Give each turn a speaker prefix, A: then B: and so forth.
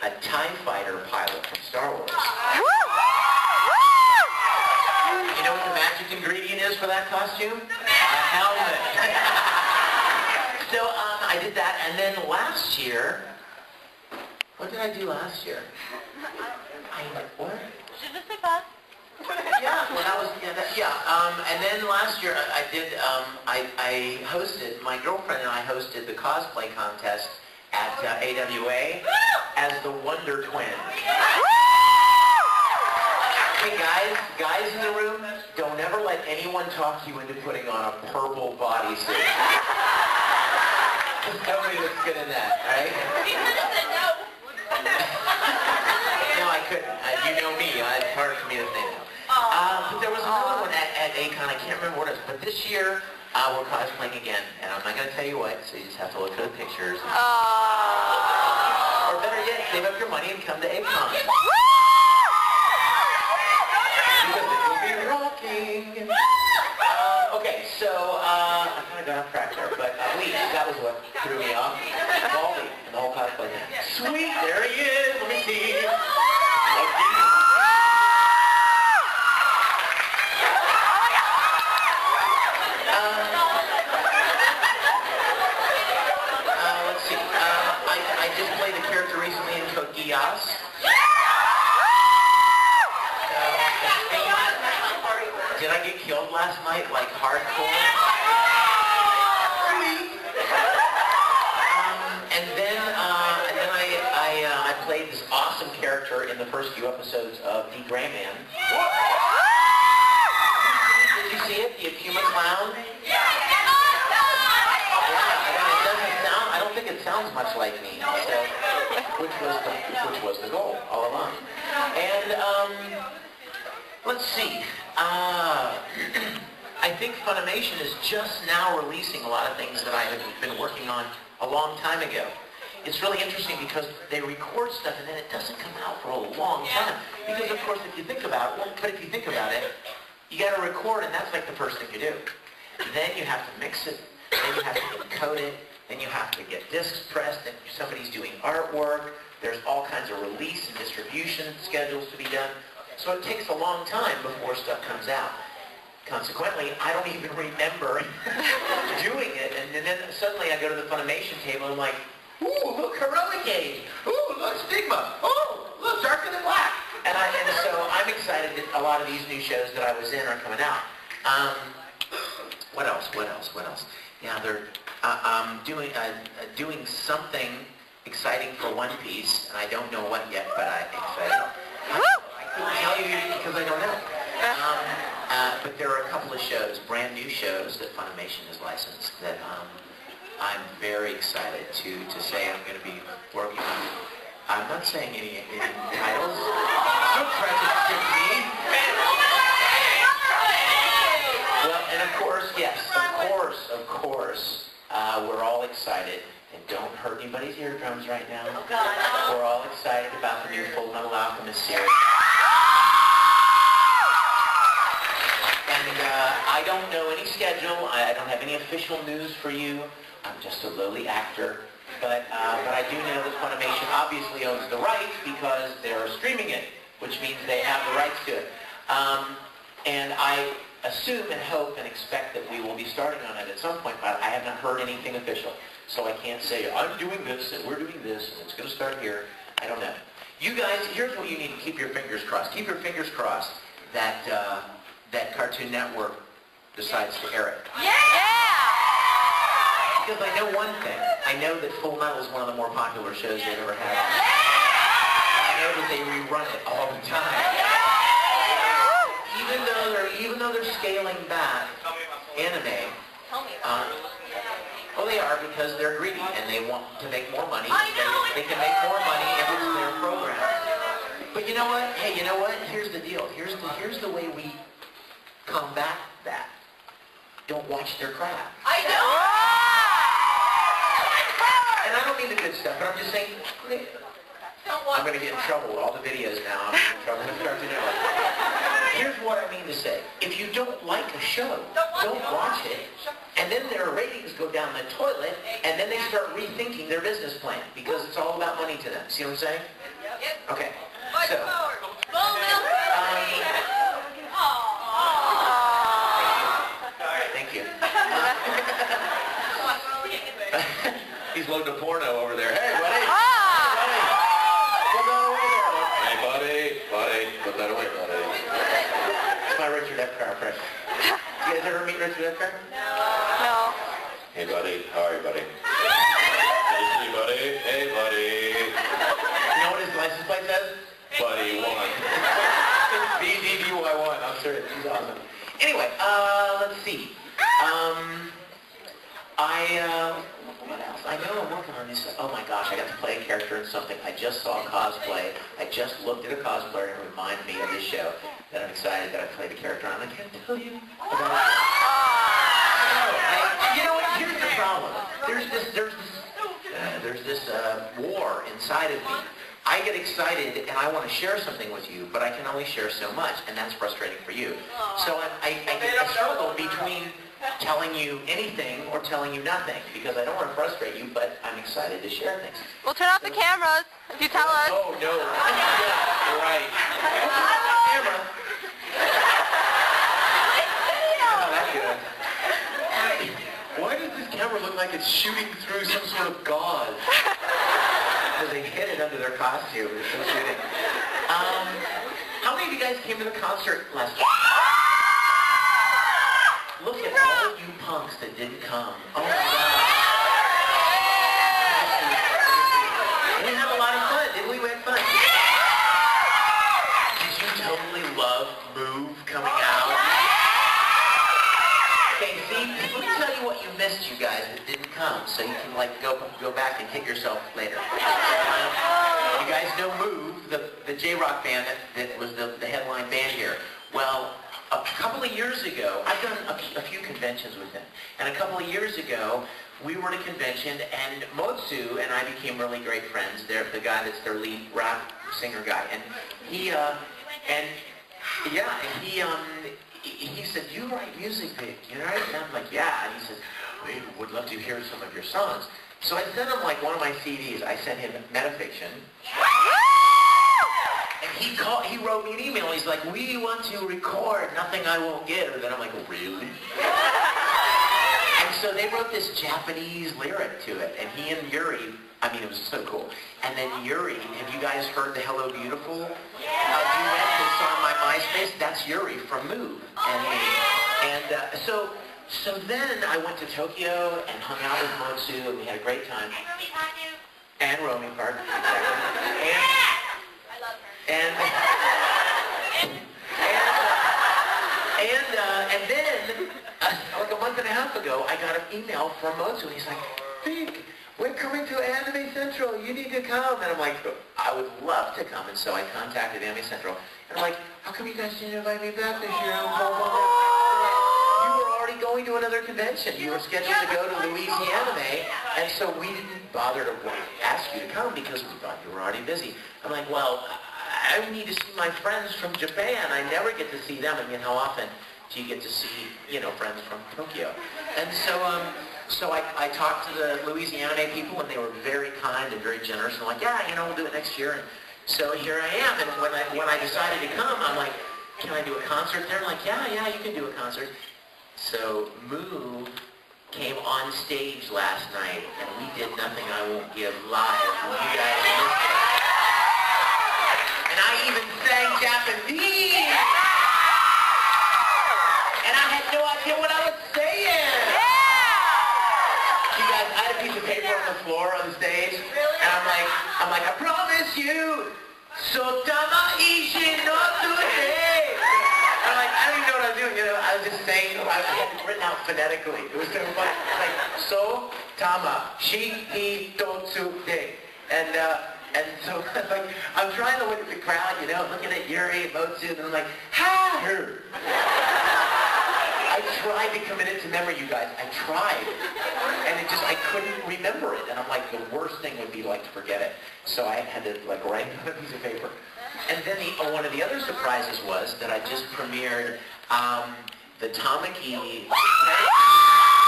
A: a TIE fighter pilot from Star Wars. You know what the magic ingredient is for that costume? A helmet. So I did that, and then last year, what did I do last year? What? Yeah, when I was, and then last year I did, I hosted, my girlfriend and I hosted the cosplay contest at AWA as the Wonder Twins. Hey guys in the room, don't ever let anyone talk you into putting on a purple bodysuit. Just nobody looks good in that, right?
B: You could have said no.
A: No, I couldn't. You know me. It's hard for me to say no. But there was another one at Acon. I can't remember what it was. But this year, we're cosplaying again. And I'm not going to tell you what, so you just have to look at the pictures. Or better yet, save up your money and come to Acon. Because it will be rocking. Okay, so I kind of got off track there, but Lee, that was what threw me off. Baldy and the whole cosplay thing. Sweet, there he is. Let me see. Let's see. I just played a character recently in Code Geass. Did I get killed last night, like hardcore? And then I played this awesome character in the first few episodes of The Gray Man. Did you see it? The Akuma Clown? Yeah, it doesn't sound. I don't think it sounds much like me. So, which was the goal all along. And let's see. I think Funimation is just now releasing a lot of things that I have been working on a long time ago. It's really interesting because they record stuff and then it doesn't come out for a long time. Because of course, if you think about it, you got to record and that's like the first thing you do. Then you have to mix it, then you have to encode it, then you have to get discs pressed, and somebody's doing artwork. There's all kinds of release and distribution schedules to be done. So it takes a long time before stuff comes out. Consequently, I don't even remember doing it, and then suddenly I go to the Funimation table and I'm like, ooh, look, Heroic Age. Ooh, look, Stigma. Oh, look, Darker Than Black. And so I'm excited that a lot of these new shows that I was in are coming out. What else? Yeah, they're doing something exciting for One Piece, and I don't know what yet, but I'm excited. I couldn't tell you because I don't know. But there are a couple of shows, brand new shows that Funimation has licensed that I'm very excited to say I'm going to be working on. I'm not saying any titles. Don't try to trick me. Well, and of course, yes, of course, we're all excited. And don't hurt anybody's eardrums right now.
B: Oh, God.
A: We're all excited about the new Full Metal Alchemist series. And I don't know any schedule. I don't have any official news for you. I'm just a lowly actor. But I do know that Funimation obviously owns the rights because they're streaming it, which means they have the rights to it. And I assume and hope and expect that we will be starting on it at some point, but I have not heard anything official. So I can't say, I'm doing this and we're doing this and it's going to start here. I don't know. You guys, here's what you need to keep your fingers crossed. Keep your fingers crossed that that Cartoon Network decides to air it.
B: Yeah!
A: Because I know one thing. I know that Full Metal is one of the more popular shows they've ever had. I know that they rerun it all the time. Even though they're scaling back anime, well, they are because they're greedy and they want to make more money. They can make more money if it's their program. But you know what? Hey, you know what? Here's the deal. Here's the way we combat that. Don't watch their crap.
B: I know.
A: And I don't mean the good stuff, but I'm just saying. I'm going to get in trouble with all the videos now. I'm in trouble with Cartoon Network. Here's what I mean to say. If you don't like a show, don't watch it. And then their ratings go down the toilet, and then they start rethinking their business plan because it's all about money to them. See what I'm saying? Okay.
B: Fight
A: So,
B: forward. Full milk.
A: thank you.
B: Come on, we're only getting there.
A: He's loading a porno over there. Hey, buddy.
C: Ah!
A: Buddy. Put that away there. Hey, buddy. Put that away, buddy. It's my Richard Epcar impression. You guys ever meet Richard Epcar?
C: No.
A: Hey, buddy. How are you, buddy? Good to see you, buddy. Hey, buddy. You know what his license plate says? Buddy 1. BDDY1. I'm serious. He's awesome. Anyway, let's see. What else? I know I'm working on this. Oh my gosh, I got to play a character in something. I just saw a cosplay. I just looked at a cosplayer and it reminded me of this show that I'm excited that I played a character on. I can't tell you about it. You know what? Here's the problem. There's this war inside of me. I get excited and I want to share something with you, but I can only share so much, and that's frustrating for you. So I struggle between telling you anything or telling you nothing, because I don't want to frustrate you, but I'm excited to share things.
C: We'll turn off the cameras if you tell us.
A: Oh, no. Yeah, you're right. Camera. Oh, that's good. Why does this camera look like it's shooting through some sort of gauze? Because they hid it under their costume. It's so shooting. How many of you guys came to the concert last week? Look at all of you punks that didn't come. Oh my God. We had a lot of fun, didn't we? We had fun. Did you totally love Move coming out? Okay, see, let me tell you what you missed, you guys, that didn't come, so you can like go back and kick yourself later. You guys know Move, the J-Rock band that was the headline band here. Well, a couple of years ago, I've done a few conventions with them, and a couple of years ago, we were at a convention, and Motsu and I became really great friends. They're the guy that's their lead rap singer guy, and he said, "You write music, Vic, you know?" And I'm like, "Yeah," and he says, "We would love to hear some of your songs." So I sent him like one of my CDs. I sent him Metafiction. And he wrote me an email. He's like, "We want to record Nothing I Won't Give." And then I'm like, "Really?" And so they wrote this Japanese lyric to it. And he and Yuri, I mean, it was so cool. And then Yuri, have you guys heard the Hello Beautiful duet that's on my MySpace? That's Yuri from Move and me. And so then I went to Tokyo and hung out with Motsu, and we had a great time. And Romy Park, exactly. And then, like a month and a half ago, I got an email from Motsu, and he's like, "Vic, we're coming to Anime Central. You need to come." And I'm like, "I would love to come." And so I contacted Anime Central, and I'm like, "How come you guys didn't invite me back this year?" You were already going to another convention. You were scheduled to go to Louisiana, and so we didn't bother to ask you to come because we thought you were already busy. I'm like, "Well, I need to see my friends from Japan. I never get to see them." I mean, how often do you get to see, friends from Tokyo? And so I talked to the Louisiana people, and they were very kind and very generous. And like, "Yeah, we'll do it next year." And so here I am. And when I decided to come, I'm like, "Can I do a concert there?" Like, yeah, you can do a concert. So Move came on stage last night, and we did Nothing I Won't Give live. You guys missed it. And I even sang Japanese. And I had no idea what I was saying. You guys, I had a piece of paper on the floor on stage. And I'm like, "I promise you, Sotama Ishi no Tsude." I'm like, I don't even know what I was doing. I was just saying, I had it written out phonetically. It was so fun. Like, Sotama Ishi no Tsude. And so, like, I'm trying to look at the crowd, looking at Yuri and Motsu, and I'm like, "Ha! Her." I tried to commit it to memory, you guys. I tried. And I couldn't remember it. And I'm like, the worst thing would be, to forget it. So I had to, write it on a piece of paper. And then one of the other surprises was that I just premiered the Tamaki